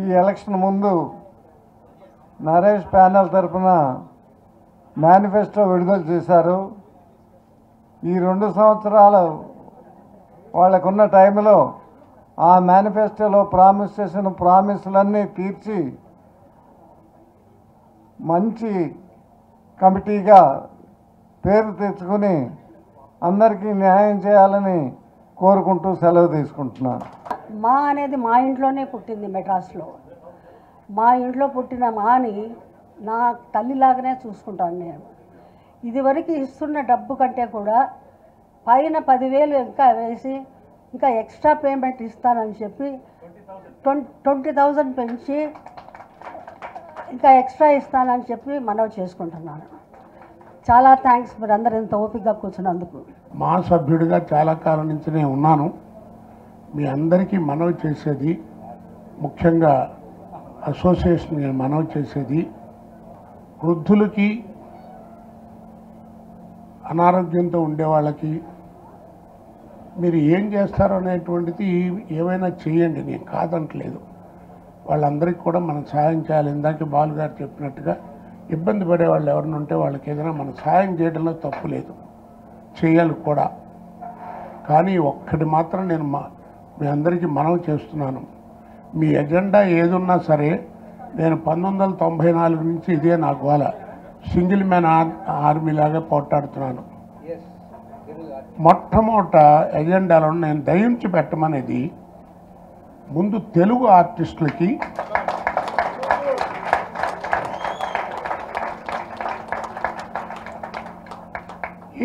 ఈ ఎలక్షన్ ముందు నరేష్ ప్యానెల్ తరఫున మేనిఫెస్టో విడుదల చేశారు. ఈ 2 సంవత్సరాలు వాళ్ళకున్న టైంలో ఆ మేనిఫెస్టోలో ప్రామిస్ చేసిన ప్రామిస్లన్నీ తీర్చి మంచి కమిటీగా పేరు తెచ్చుకుని అందరికీ న్యాయం చేయాలని కోరుకుంటూ సెలవు తీసుకుంటున్నాను. మా అనేది మా ఇంట్లోనే పుట్టింది మెడ్రాస్లో. మా ఇంట్లో పుట్టిన మాని నా తల్లిలాగానే చూసుకుంటాను నేను. ఇదివరకు ఇస్తున్న డబ్బు కంటే కూడా పైన 10,000 ఇంకా వేసి ఇంకా ఎక్స్ట్రా పేమెంట్ ఇస్తానని చెప్పి 20,000 పెంచి ఇంకా ఎక్స్ట్రా ఇస్తానని చెప్పి మనవి చేసుకుంటున్నాను. చాలా థ్యాంక్స్ మీరు అందరూ ఇంత ఓపికగా కూర్చున్నందుకు. మా సభ్యుడిగా చాలా కాలం నుంచి నేను ఉన్నాను. మీ అందరికీ మనవి చేసేది, ముఖ్యంగా అసోసియేషన్ మనవి చేసేది, వృద్ధులకి అనారోగ్యంతో ఉండే వాళ్ళకి మీరు ఏం చేస్తారో అనేటువంటిది ఏమైనా చేయండి, నేను కాదంటలేదు. వాళ్ళందరికీ కూడా మనం సహాయం చేయాలి. ఇందాక బాలు గారు చెప్పినట్టుగా ఇబ్బంది పడే వాళ్ళు ఎవరిని ఉంటే వాళ్ళకి ఏదైనా మనం సహాయం చేయడంలో తప్పు లేదు, చేయాలి కూడా. కానీ ఒక్కటి మాత్రం నేను మీ అందరికీ మనవి చేస్తున్నాను, మీ ఎజెండా ఏదున్నా సరే, నేను 1994 నుంచి ఇదే నా గోల, సింగిల్ మ్యాన్ ఆర్మీ లాగా పోట్లాడుతున్నాను. మొట్టమొదట ఎజెండాలో నేను దయించి పెట్టమనేది ముందు తెలుగు ఆర్టిస్టులకి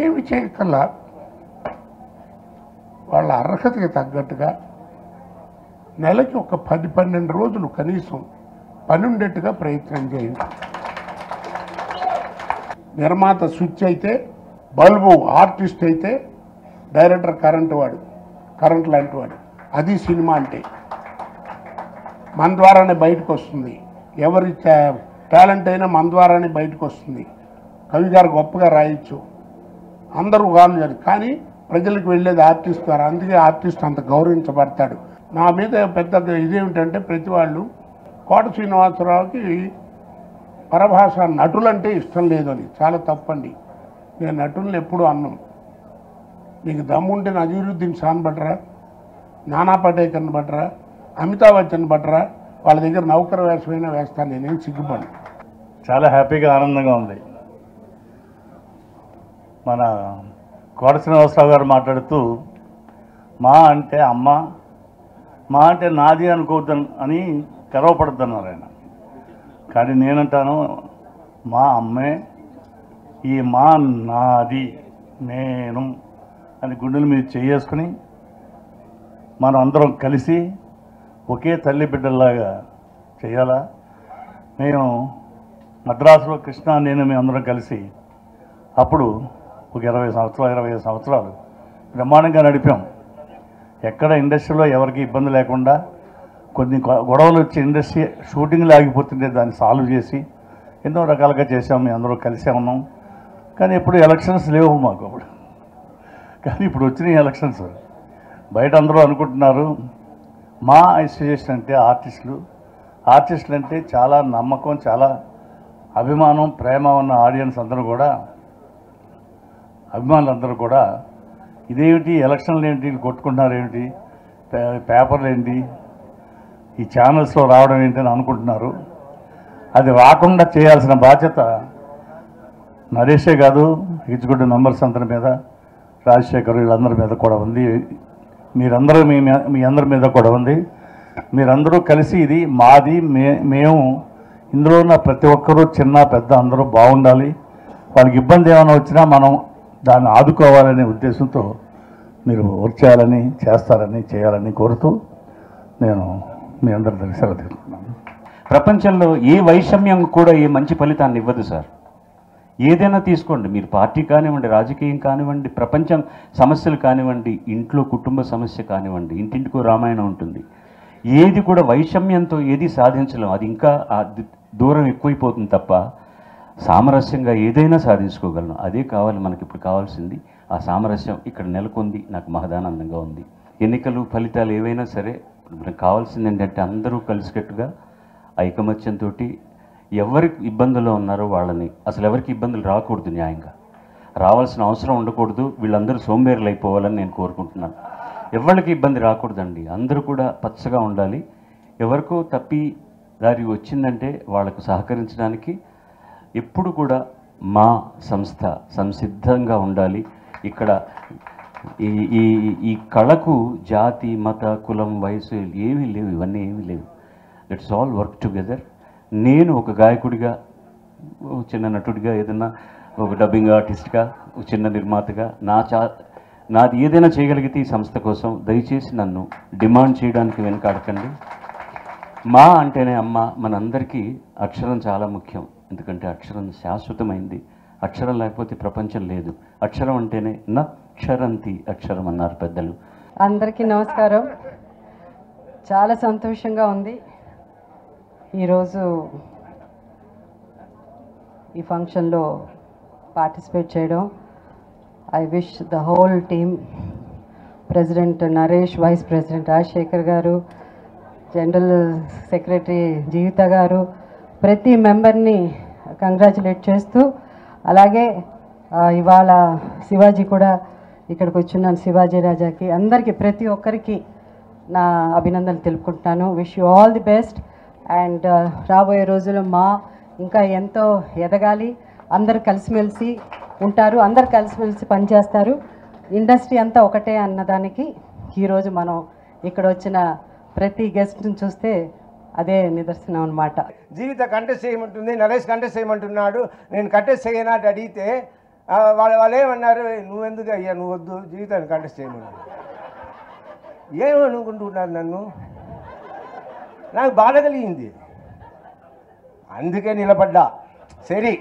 ఏమి చేయకల్లా వాళ్ళ అర్హతకి తగ్గట్టుగా నెలకి ఒక 10-12 రోజులు కనీసం పని ఉండేట్టుగా ప్రయత్నం చేయండి. నిర్మాత స్విచ్ అయితే, బల్బు ఆర్టిస్ట్ అయితే, డైరెక్టర్ కరెంట్ లాంటి వాడు. అది సినిమా అంటే మన ద్వారానే బయటకు వస్తుంది. ఎవరి టాలెంట్ అయినా మన ద్వారానే బయటకు వస్తుంది. కవి గారు గొప్పగా రాయొచ్చు, అందరూ కాదు, కానీ ప్రజలకు వెళ్ళేది ఆర్టిస్ట్ ద్వారా. అందుకే ఆర్టిస్ట్ అంత గౌరవించబడతాడు. నా మీద పెద్ద ఇదేమిటంటే, ప్రతి వాళ్ళు కోట శ్రీనివాసరావుకి పరభాష నటులంటే ఇష్టం లేదు అని. చాలా తప్పండి. నేను నటులను ఎప్పుడూ అన్నాం. మీకు దమ్ముంటే నజీరుద్దీన్ ఖాన్ బట్రా, నానా పటేకర్ని బట్రా, అమితాబ్ బచ్చన్ బట్రా, వాళ్ళ దగ్గర నౌకర వేషమైనా వేస్తాను, నేనేం సిగ్గుపడి. చాలా హ్యాపీగా ఆనందంగా ఉంది. మన కోట శ్రీనివాసరావు గారు మాట్లాడుతూ మా అంటే అమ్మ, మా అంటే నాది అనుకోవద్దు అని గర్వపడుతున్నారు ఆయన. కానీ నేనంటాను, మా అమ్మే, ఈ మా నాది, నేను అని గుండెల మీద చేసుకుని మనం అందరం కలిసి ఒకే తల్లి బిడ్డల్లాగా చేయాలా. మేము మద్రాసులో కృష్ణ నేను మేము అందరం కలిసి అప్పుడు ఒక 25 సంవత్సరాలు బ్రహ్మాండంగా నడిపాం. ఎక్కడ ఇండస్ట్రీలో ఎవరికి ఇబ్బంది లేకుండా, కొన్ని గొడవలు వచ్చి ఇండస్ట్రీ షూటింగ్లు ఆగిపోతుంటే దాన్ని సాల్వ్ చేసి ఎన్నో రకాలుగా చేసాం. మేము అందరూ కలిసే ఉన్నాం. కానీ ఇప్పుడు ఎలక్షన్స్ లేవు మాకు అప్పుడు. కానీ ఇప్పుడు వచ్చినాయి ఎలక్షన్స్. బయట అందరూ అనుకుంటున్నారు మా అసోసియేషన్ అంటే ఆర్టిస్టులు అంటే చాలా నమ్మకం, చాలా అభిమానం, ప్రేమ ఉన్న ఆడియన్స్ అందరూ కూడా, అభిమానులందరూ కూడా ఇదేమిటి ఎలక్షన్లు ఏంటి, కొట్టుకుంటున్నారు ఏమిటి, పేపర్లు ఏంటి, ఈ ఛానల్స్లో రావడం ఏంటి అని అనుకుంటున్నారు. అది రాకుండా చేయాల్సిన బాధ్యత నరేషే కాదు, ఎగ్జిక్యూటివ్ మెంబర్స్ అందరి మీద, రాజశేఖర్ వీళ్ళందరి మీద కూడా ఉంది. మీరందరూ మీ అందరి మీద కూడా ఉంది. మీరందరూ కలిసి ఇది మాది, మేము ఇందులో ఉన్న ప్రతి ఒక్కరూ చిన్న పెద్ద అందరూ బాగుండాలి. వాళ్ళకి ఇబ్బంది ఏమైనా వచ్చినా మనం దాన్ని ఆదుకోవాలనే ఉద్దేశంతో మీరు వర్క్ చేయాలని కోరుతూ నేను మీ అందరి దగ్గర సెలవు తీసుకున్నాను. ప్రపంచంలో ఏ వైషమ్యం కూడా ఏ మంచి ఫలితాన్ని ఇవ్వదు సార్. ఏదైనా తీసుకోండి, మీరు పార్టీ కానివ్వండి, రాజకీయం కానివ్వండి, ప్రపంచం సమస్యలు కానివ్వండి, ఇంట్లో కుటుంబ సమస్య కానివ్వండి, ఇంటింటికో రామాయణం ఉంటుంది. ఏది కూడా వైషమ్యంతో ఏది సాధించలేం. అది ఇంకా దూరం ఎక్కువైపోతుంది తప్ప సామరస్యంగా ఏదైనా సాధించుకోగలను. అదే కావాలి మనకి ఇప్పుడు కావాల్సింది. ఆ సామరస్యం ఇక్కడ నెలకొంది. నాకు మహదానందంగా ఉంది. ఎన్నికలు ఫలితాలు ఏవైనా సరే మనకు కావాల్సింది ఏంటంటే అందరూ కలిసికట్టుగా ఐకమత్యంతో ఎవరికి ఇబ్బందుల్లో ఉన్నారో వాళ్ళని, అసలు ఎవరికి ఇబ్బందులు రాకూడదు, న్యాయంగా రావాల్సిన అవసరం ఉండకూడదు, వీళ్ళందరూ సోంబేరులు అయిపోవాలని నేను కోరుకుంటున్నాను. ఎవరికి ఇబ్బంది రాకూడదండి, అందరూ కూడా పచ్చగా ఉండాలి. ఎవరికో తప్పి దారి వచ్చిందంటే వాళ్ళకు సహకరించడానికి ఎప్పుడు కూడా మా సంస్థ సంసిద్ధంగా ఉండాలి. ఇక్కడ ఈ ఈ ఈ కళకు జాతి, మత, కులం, వయసు ఏమీ లేవు, ఇవన్నీ ఏమీ లేవు. Let's all work together. నేను ఒక గాయకుడిగా, చిన్న నటుడిగా, ఏదైనా ఒక డబ్బింగ్ ఆర్టిస్ట్గా, ఒక చిన్న నిర్మాతగా నాది ఏదైనా చేయగలిగితే ఈ సంస్థ కోసం దయచేసి నన్ను డిమాండ్ చేయడానికి వెనకాడకండి. మా అంటేనే అమ్మ. మనందరికీ అక్షరం చాలా ముఖ్యం, ఎందుకంటే అక్షరం శాశ్వతమైంది. అక్షరం లేకపోతే ప్రపంచం లేదు. అక్షరం అంటేనే నక్షరంతి అక్షరం అన్నారు పెద్దలు. అందరికీ నమస్కారం. చాలా సంతోషంగా ఉంది ఈరోజు ఈ ఫంక్షన్లో పార్టిసిపేట్ చేయడం. I wish the whole team, president Naresh, vice president Rajasekhar గారు, జనరల్ సెక్రటరీ జీవిత గారు, ప్రతి మెంబర్ని కంగ్రాచులేట్ చేస్తూ, అలాగే ఇవాళ శివాజీ కూడా ఇక్కడికి వచ్చినాను, శివాజీ రాజాకి, అందరికీ ప్రతి ఒక్కరికి నా అభినందనలు తెలుపుకుంటున్నాను. Wish you all the best. And రాబోయే రోజుల్లో మా ఇంకా ఎంతో ఎదగాలి. అందరు కలిసిమెలిసి ఉంటారు, అందరు కలిసిమెలిసి పనిచేస్తారు. ఇండస్ట్రీ అంతా ఒకటే అన్నదానికి ఈరోజు మనం ఇక్కడ వచ్చిన ప్రతి గెస్ట్ని చూస్తే అదే నిదర్శనం అన్నమాట. జీవిత కంటెస్ట్ చేయమంటుంది, నరేష్ కంటెస్ట్ చేయమంటున్నాడు. నేను కంటెస్ట్ చేయనా అని అడిగితే వాళ్ళు ఏమన్నారు, నువ్వెందుకు అయ్యా, నువ్వు వద్దు, జీవితాన్ని కంటెస్ట్ చేయమన్నారు. ఏమనుకుంటున్నారు నన్ను? నాకు బాధ కలిగింది, అందుకే నిలబడ్డా. సరే,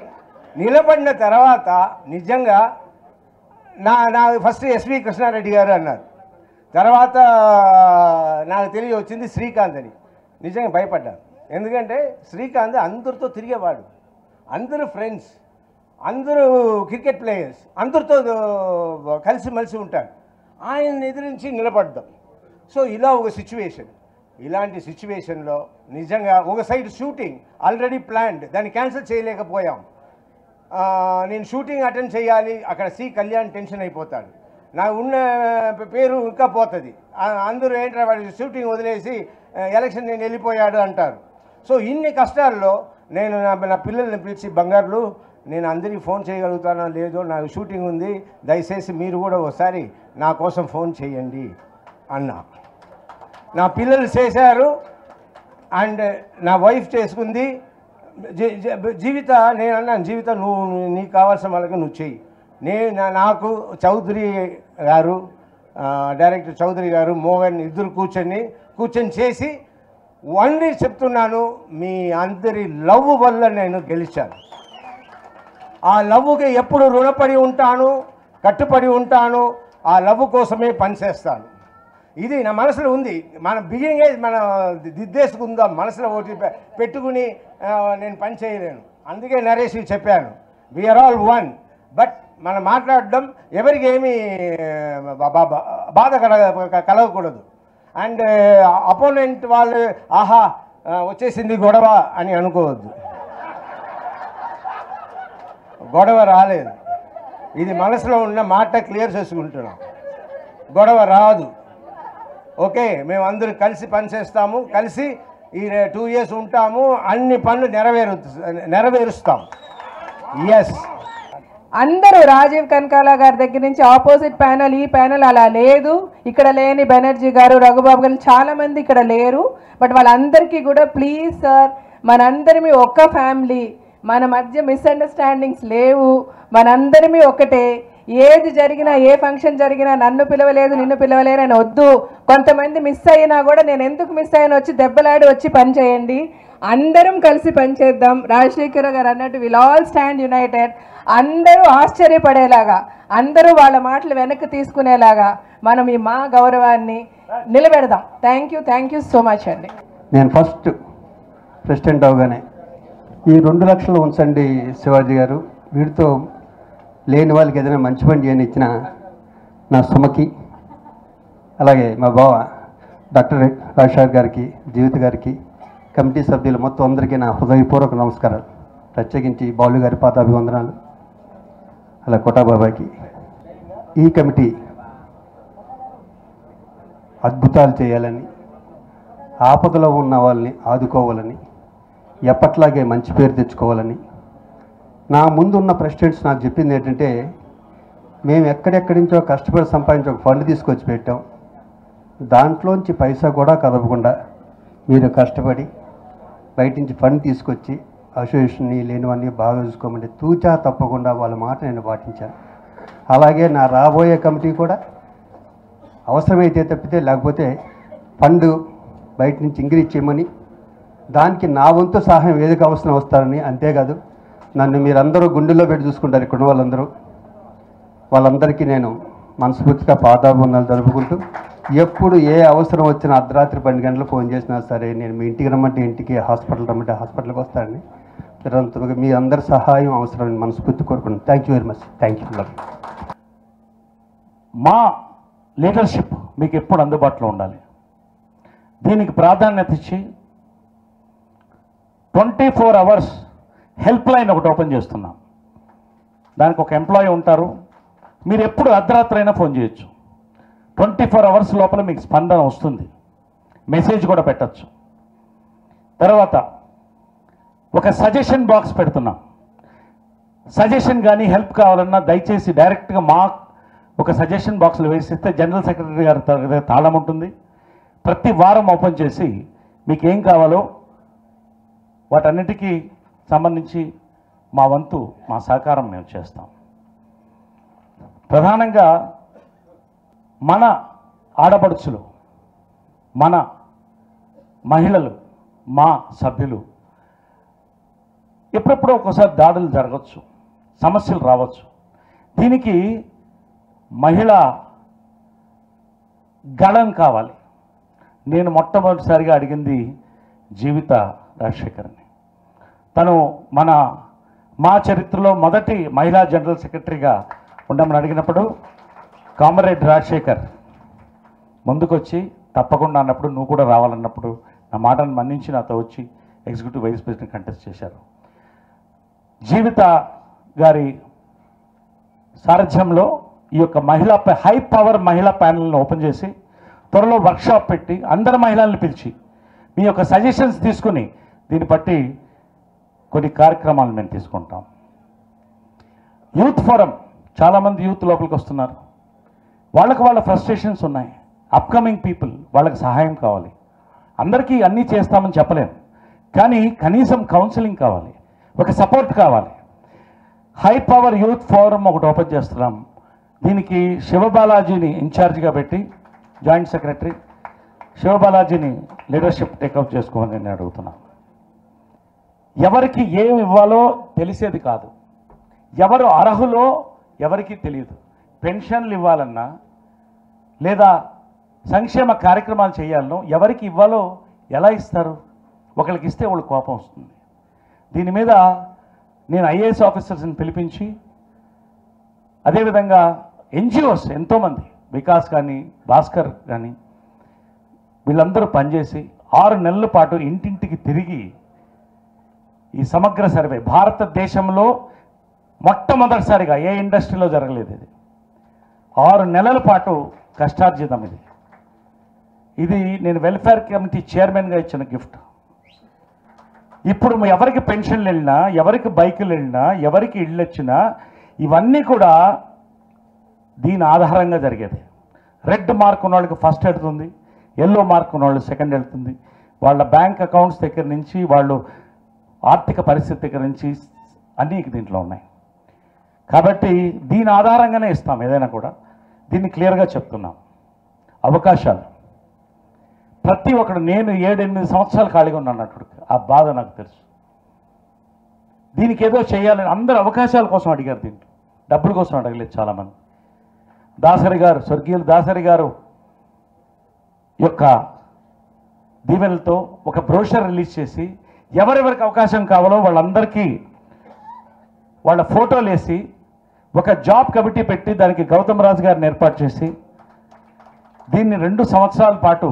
నిలబడిన తర్వాత నిజంగా నా ఫస్ట్ ఎస్వి కృష్ణారెడ్డి గారు అన్నారు, తర్వాత నాకు తెలియవచ్చింది శ్రీకాంత్ అని. నిజంగా భయపడ్డాను, ఎందుకంటే శ్రీకాంత్ అందరితో తిరిగేవాడు, అందరూ ఫ్రెండ్స్, అందరూ క్రికెట్ ప్లేయర్స్, అందరితో కలిసిమెలిసి ఉంటాడు. ఆయన ఎదిరించి నిలబడ్డాం. సో ఇలా ఒక సిచ్యువేషన్, ఇలాంటి సిచ్యువేషన్లో నిజంగా ఒక సైడ్ షూటింగ్ ఆల్రెడీ ప్లాన్డ్, దాన్ని క్యాన్సిల్ చేయలేకపోయాం. నేను షూటింగ్ అటెండ్ చేయాలి, అక్కడ సి కళ్యాణ్ టెన్షన్ అయిపోతాడు, నాకు ఉన్న పేరు ఇంకా పోతుంది, అందరూ ఏంటంటే వాడు షూటింగ్ వదిలేసి ఎలక్షన్ నేను వెళ్ళిపోయాడు అంటారు. సో ఇన్ని కష్టాల్లో నేను నా పిల్లల్ని పిలిచి, బంగారులు నేను అందరికీ ఫోన్ చేయగలుగుతానో లేదో, నాకు షూటింగ్ ఉంది, దయచేసి మీరు కూడా ఒకసారి నా కోసం ఫోన్ చేయండి అన్నా. నా పిల్లలు చేశారు, అండ్ నా వైఫ్ చేసుకుంది. జీవిత నేను అన్నాను, జీవిత నువ్వు నీకు కావాల్సిన వాళ్ళకి నువ్వు చెయ్యి. నాకు చౌదరి గారు, డైరెక్టర్ చౌదరి గారు, మోహన్ ఇద్దరు కూర్చొని చేసి ఓన్లీ చెప్తున్నాను, మీ అందరి లవ్ వల్ల నేను గెలిచాను. ఆ లవ్కి ఎప్పుడు రుణపడి ఉంటాను, కట్టుపడి ఉంటాను, ఆ లవ్ కోసమే పనిచేస్తాను. ఇది నా మనసులో ఉంది. మన బిగినింగే మన దిద్దేసుకుందాం, మనసులో ఒకటి పెట్టుకుని నేను పని చేయలేను. అందుకే నరేష్కి చెప్పాను, వీఆర్ ఆల్ వన్. బట్ మనం మాట్లాడడం ఎవరికి ఏమీ బాధ కలగకూడదు. అండ్ అపోనెంట్ వాళ్ళు ఆహా వచ్చేసింది గొడవ అని అనుకోవద్దు. గొడవ రాలేదు, ఇది మనసులో ఉన్న మాట క్లియర్ చేసుకుంటున్నాం. గొడవ రాదు. ఓకే, మేము అందరూ కలిసి పనిచేస్తాము, కలిసి ఈ 2 years ఉంటాము, అన్ని పనులు నెరవేరుస్తాం. ఎస్, అందరూ రాజీవ్ కనకాల గారి దగ్గర నుంచి ఆపోజిట్ ప్యానల్, ఈ ప్యానల్ అలా లేదు. ఇక్కడ లేని బెనర్జీ గారు, రఘుబాబు గారు చాలామంది ఇక్కడ లేరు. బట్ వాళ్ళందరికీ కూడా ప్లీజ్ సార్, మనందరిమీ ఒక్క ఫ్యామిలీ, మన మధ్య మిస్అండర్స్టాండింగ్స్ లేవు, మనందరిమీ ఒకటే. ఏది జరిగినా, ఏ ఫంక్షన్ జరిగినా నన్ను పిలవలేదు, నిన్ను పిలవలేరు అని వద్దు. కొంతమంది మిస్ అయినా కూడా నేను ఎందుకు మిస్ అయ్యాను వచ్చి దెబ్బలాడి వచ్చి పని చేయండి. అందరం కలిసి పనిచేద్దాం. రాజశేఖర్ గారు అన్నట్టు విల్ ఆల్ స్టాండ్ యునైటెడ్. అందరూ ఆశ్చర్యపడేలాగా, అందరూ వాళ్ళ మాటలు వెనక్కి తీసుకునేలాగా మనం ఈ మా గౌరవాన్ని నిలబెడదాం. థ్యాంక్ యూ సో మచ్ అండి. నేను ఫస్ట్ ప్రెసిడెంట్ అవగానే ఈ 2 లక్షలు ఉంచండి శివాజీ గారు, వీటితో లేని వాళ్ళకి ఏదైనా మంచి పని చేయని ఇచ్చిన నా సుమకి, అలాగే మా బావ డాక్టర్ రాజశేఖర్ గారికి, జీవిత గారికి, కమిటీ సభ్యులు మొత్తం అందరికీ నా హృదయపూర్వక నమస్కారాలు. ప్రత్యేకించి బాలు గారి పాదాభివందనాలు, అలా కోటాబాబాకి. ఈ కమిటీ అద్భుతాలు చేయాలని, ఆపదలో ఉన్న వాళ్ళని ఆదుకోవాలని, ఎప్పట్లాగే మంచి పేరు తెచ్చుకోవాలని నా ముందున్న ప్రెసిడెంట్స్ నాకు చెప్పింది ఏంటంటే, మేము ఎక్కడెక్కడి నుంచో కష్టపడి సంపాదించి ఒక ఫండ్ తీసుకొచ్చి పెట్టాం, దాంట్లోంచి పైసా కూడా కదపకుండా మీరు కష్టపడి బయట నుంచి ఫండ్ తీసుకొచ్చి అసోసియేషన్ని లేనివన్నీ బాగా చూసుకోమంటే తూచా తప్పకుండా వాళ్ళ మాట నేను పాటించాను. అలాగే నా రాబోయే కమిటీ కూడా అవసరమైతే తప్పితే లేకపోతే ఫండ్ బయట నుంచి ఇంక్రీజ్ చేయమని, దానికి నా వంతు సహాయం ఏదికి అవసరం వస్తారని, అంతేకాదు నన్ను మీరందరూ గుండెల్లో పెట్టి చూసుకుంటారు ఇక్కడ వాళ్ళందరికీ నేను మనస్ఫూర్తిగా పాదాభివందనాలు జరుపుకుంటూ, ఎప్పుడు ఏ అవసరం వచ్చినా అర్ధరాత్రి 12 గంటలు ఫోన్ చేసినా సరే, నేను మీ ఇంటికి రమ్మంటే ఇంటికి, హాస్పిటల్ రమ్మంటే హాస్పిటల్కి వస్తానని నిరంతరంగా మీ అందరి సహాయం అవసరమని మనస్ఫూర్తి కోరుకుంటున్నాను. Thank you very much. Thank you. మా లీడర్షిప్ మీకు ఎప్పుడు అందుబాటులో ఉండాలి. దీనికి ప్రాధాన్యత ఇచ్చి 24 అవర్స్ హెల్ప్ లైన్ ఒకటి ఓపెన్ చేస్తున్నాం. దానికి ఒక ఎంప్లాయీ ఉంటారు. మీరు ఎప్పుడు అర్ధరాత్రి అయినా ఫోన్ చేయొచ్చు. 24 అవర్స్ లోపల మీకు స్పందన వస్తుంది. మెసేజ్ కూడా పెట్టచ్చు. తర్వాత ఒక సజెషన్ బాక్స్ పెడుతున్నాం. సజెషన్ కానీ హెల్ప్ కావాలన్నా దయచేసి డైరెక్ట్గా మా ఒక సజెషన్ బాక్స్లో వేసిస్తే జనరల్ సెక్రటరీ గారి తాళం ఉంటుంది. ప్రతి వారం ఓపెన్ చేసి మీకు ఏం కావాలో వాటన్నిటికీ సంబంధించి మా వంతు, మా సహకారం మేము చేస్తాం. ప్రధానంగా మన ఆడపడుచులు, మన మహిళలు, మా సభ్యులు ఎప్పుడెప్పుడో ఒక్కోసారి దాడులు జరగచ్చు, సమస్యలు రావచ్చు. దీనికి మహిళా గళం కావాలి. నేను మొట్టమొదటిసారిగా అడిగింది జీవిత రాజశేఖర్ని. తను మా చరిత్రలో మొదటి మహిళా జనరల్ సెక్రటరీగా ఉండమని అడిగినప్పుడు కామ్రేడ్ రాజశేఖర్ ముందుకొచ్చి తప్పకుండా అన్నప్పుడు, నువ్వు కూడా రావాలన్నప్పుడు నా మాటను మన్నించి నాతో వచ్చి ఎగ్జిక్యూటివ్ వైస్ ప్రెసిడెంట్ కంటెస్ట్ చేశారు. జీవిత గారి సారథ్యంలో ఈ యొక్క హై పవర్ మహిళా ప్యానెల్ని ఓపెన్ చేసి త్వరలో వర్క్షాప్ పెట్టి అందరు మహిళల్ని పిలిచి మీ యొక్క సజెషన్స్ తీసుకుని దీన్ని బట్టి కొన్ని కార్యక్రమాలు మేము తీసుకుంటాం. యూత్ ఫోరం, చాలామంది యూత్ లోపలికి వస్తున్నారు. వాళ్ళ ఫ్రస్ట్రేషన్స్ ఉన్నాయి. అప్కమింగ్ పీపుల్, వాళ్ళకి సహాయం కావాలి. అందరికీ అన్నీ చేస్తామని చెప్పలేము, కానీ కనీసం కౌన్సిలింగ్ కావాలి, ఒక సపోర్ట్ కావాలి. హై పవర్ యూత్ ఫోరం ఒకటి ఓపెన్ చేస్తున్నాం. దీనికి శివబాలాజీని ఇన్ఛార్జిగా పెట్టి, జాయింట్ సెక్రటరీ శివబాలాజీని లీడర్షిప్ టేకప్ చేసుకోమని నేను అడుగుతున్నాను. ఎవరికి ఏమి ఇవ్వాలో తెలిసేది కాదు, ఎవరు అర్హులో ఎవరికి తెలియదు. పెన్షన్లు ఇవ్వాలన్నా లేదా సంక్షేమ కార్యక్రమాలు చేయాలనో ఎవరికి ఇవ్వాలో ఎలా ఇస్తారు? ఒకరికి ఇస్తే వాళ్ళు కోపం వస్తుంది. దీని మీద నేను ఐఏఎస్ ఆఫీసర్స్ని పిలిపించి, అదేవిధంగా ఎన్జిఓస్ ఎంతోమంది, వికాస్ కానీ భాస్కర్ కానీ, వీళ్ళందరూ పనిచేసి 6 నెలల పాటు ఇంటింటికి తిరిగి ఈ సమగ్ర సర్వే, భారతదేశంలో మొట్టమొదటిసారిగా ఏ ఇండస్ట్రీలో జరగలేదు ఇది. 6 నెలల పాటు కష్టార్జితం ఇది నేను వెల్ఫేర్ కమిటీ చైర్మన్గా ఇచ్చిన గిఫ్ట్. ఇప్పుడు ఎవరికి పెన్షన్లు వెళ్ళినా, ఎవరికి బైకులు వెళ్ళినా, ఎవరికి ఇళ్ళు వచ్చినా ఇవన్నీ కూడా దీని ఆధారంగా జరిగేది. రెడ్ మార్క్ ఉన్న వాళ్ళకి ఫస్ట్ వెళ్తుంది, ఎల్లో మార్క్ ఉన్న వాళ్ళు సెకండ్ వెళ్తుంది. వాళ్ళ బ్యాంక్ అకౌంట్స్ దగ్గర నుంచి, వాళ్ళు ఆర్థిక పరిస్థితి దగ్గర నుంచి అన్నీ దీంట్లో ఉన్నాయి. కాబట్టి దీని ఆధారంగానే ఇస్తాం ఏదైనా కూడా. దీన్ని క్లియర్గా చెప్తున్నాం. అవకాశాలు ప్రతి ఒక్కడు, నేను 7-8 సంవత్సరాలు ఖాళీగా ఉన్నాను అన్నట్టు, ఆ బాధ నాకు తెలుసు. దీనికి ఏదో చేయాలని అందరూ అవకాశాల కోసం అడిగారు, దీంట్లో డబ్బుల కోసం అడగలేదు చాలామంది. దాసరి గారు, స్వర్గీయులు దాసరి గారు యొక్క దీవెనలతో ఒక బ్రోషర్ రిలీజ్ చేసి ఎవరెవరికి అవకాశం కావాలో వాళ్ళందరికీ వాళ్ళ ఫోటోలు వేసి ఒక జాబ్ కమిటీ పెట్టి దానికి గౌతమ్ రాజు గారిని ఏర్పాటు చేసి దీన్ని 2 సంవత్సరాల పాటు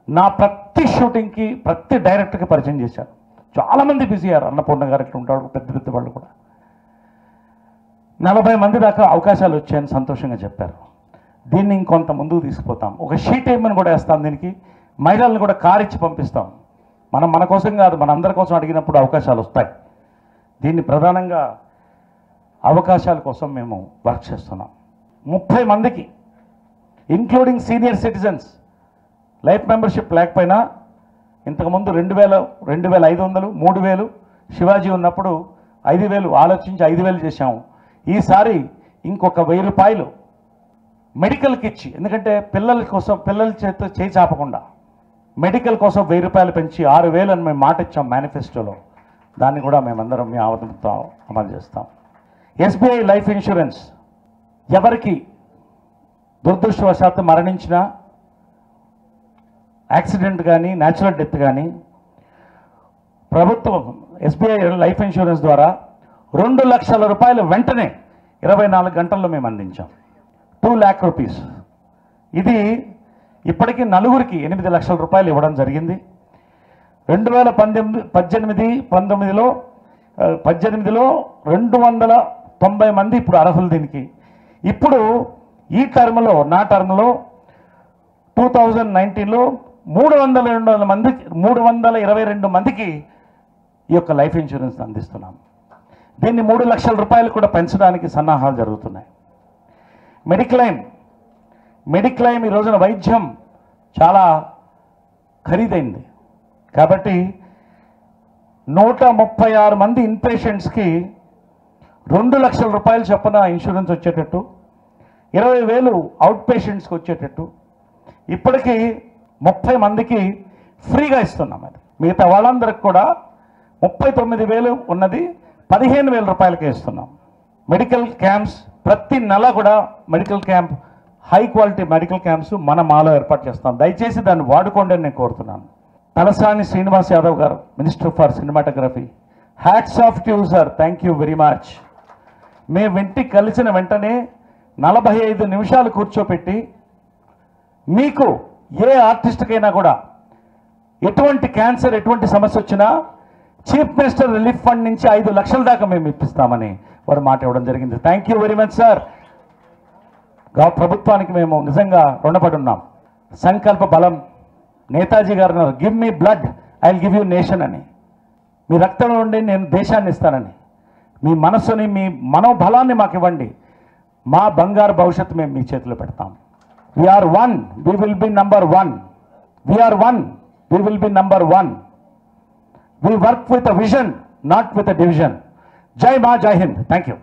నా ప్రతి షూటింగ్కి ప్రతి డైరెక్టర్కి పరిచయం చేశాను. చాలామంది బిజీ అయ్యారు. అన్నపూర్ణ గారు ఇట్లా ఉంటాడు, పెద్ద పెద్ద వాళ్ళు కూడా 40 మంది దాకా అవకాశాలు వచ్చాయని సంతోషంగా చెప్పారు. దీన్ని ఇంకొంత ముందుకు తీసుకుపోతాం. ఒక షీట్ ఏమని కూడా వేస్తాం. దీనికి మహిళలను కూడా కారు ఇచ్చి పంపిస్తాం. మన కోసం కాదు, మన అందరి కోసం అడిగినప్పుడు అవకాశాలు వస్తాయి. దీన్ని ప్రధానంగా అవకాశాల కోసం మేము వర్క్ చేస్తున్నాం. 30 మందికి including senior citizens life membership లేకపోయినా ఇంతకుముందు 2000, 2500, 3000 శివాజీ ఉన్నప్పుడు 5000 ఆలోచించి 5000 చేశాము. ఈసారి ఇంకొక 1000 రూపాయలు మెడికల్కి ఇచ్చి, ఎందుకంటే పిల్లల చేత చేయి చాపకుండా మెడికల్ కోసం 1000 రూపాయలు పెంచి 6000 అని మేము మాట ఇచ్చాం మేనిఫెస్టోలో. దాన్ని కూడా మేమందరం మీ ఆవదంతో అమలు చేస్తాం. ఎస్బీఐ లైఫ్ ఇన్సూరెన్స్ ఎవరికి దురదృష్టవశాత్తు మరణించిన యాక్సిడెంట్ కానీ న్యాచురల్ డెత్ కానీ ప్రభుత్వం ఎస్బీఐ లైఫ్ ఇన్సూరెన్స్ ద్వారా 2 లక్షల రూపాయలు వెంటనే 24 గంటల్లో మేము అందించాం. 2 lakh rupees. ఇది ఇప్పటికీ నలుగురికి 8 లక్షల రూపాయలు ఇవ్వడం జరిగింది. 2018-19లో 290 మంది ఇప్పుడు అర్హులు దీనికి. ఇప్పుడు ఈ టర్మ్లో, నా టర్మ్లో 2019లో 322 మందికి ఈ యొక్క లైఫ్ ఇన్సూరెన్స్ అందిస్తున్నాం. దీన్ని 3 లక్షల రూపాయలు కూడా పెంచడానికి సన్నాహాలు జరుగుతున్నాయి. మెడిక్లైమ్ ఈ రోజున వైద్యం చాలా ఖరీదైంది కాబట్టి 136 మంది ఇన్పేషెంట్స్కి 2 లక్షల రూపాయలు చొప్పున ఇన్సూరెన్స్ వచ్చేటట్టు, 20,000 అవుట్ పేషెంట్స్కి వచ్చేటట్టు ఇప్పటికీ 30 మందికి ఫ్రీగా ఇస్తున్నాం. అది మిగతా వాళ్ళందరికి కూడా 39,000 ఉన్నది 15,000 రూపాయలకే ఇస్తున్నాం. మెడికల్ క్యాంప్స్ ప్రతి నెల కూడా medical camp, high quality medical camps మన మాలో ఏర్పాటు చేస్తాం. దయచేసి దాన్ని వాడుకోండి అని నేను కోరుతున్నాను. తలసాని శ్రీనివాస్ యాదవ్ గారు, minister for cinematography, hats off to you sir, thank you very much. మేము ఇంటికి కలిసిన వెంటనే 45 నిమిషాలు కూర్చోపెట్టి మీకు ఏ ఆర్టిస్ట్కైనా కూడా ఎటువంటి క్యాన్సర్, ఎటువంటి సమస్య వచ్చినా చీఫ్ మినిస్టర్ రిలీఫ్ ఫండ్ నుంచి 5 లక్షల దాకా మేము ఇప్పిస్తామని వారు మాట ఇవ్వడం జరిగింది. Thank you very much sir. ప్రభుత్వానికి మేము నిజంగా రుణపడి ఉన్నాం. సంకల్ప బలం, నేతాజీ గారు అన్నారు, give me blood I will give you nation అని. మీ రక్తం నుండి నేను దేశాన్ని ఇస్తానని. మీ మనస్సుని, మీ మనోబలాన్ని మాకు ఇవ్వండి. మా బంగారు భవిష్యత్తు మేము మీ చేతిలో పెడతాం. We are one, we will be number 1. We are one, we will be number 1. We work with a vision, not with a division. Jai Ma, Jai Hind. Thank you.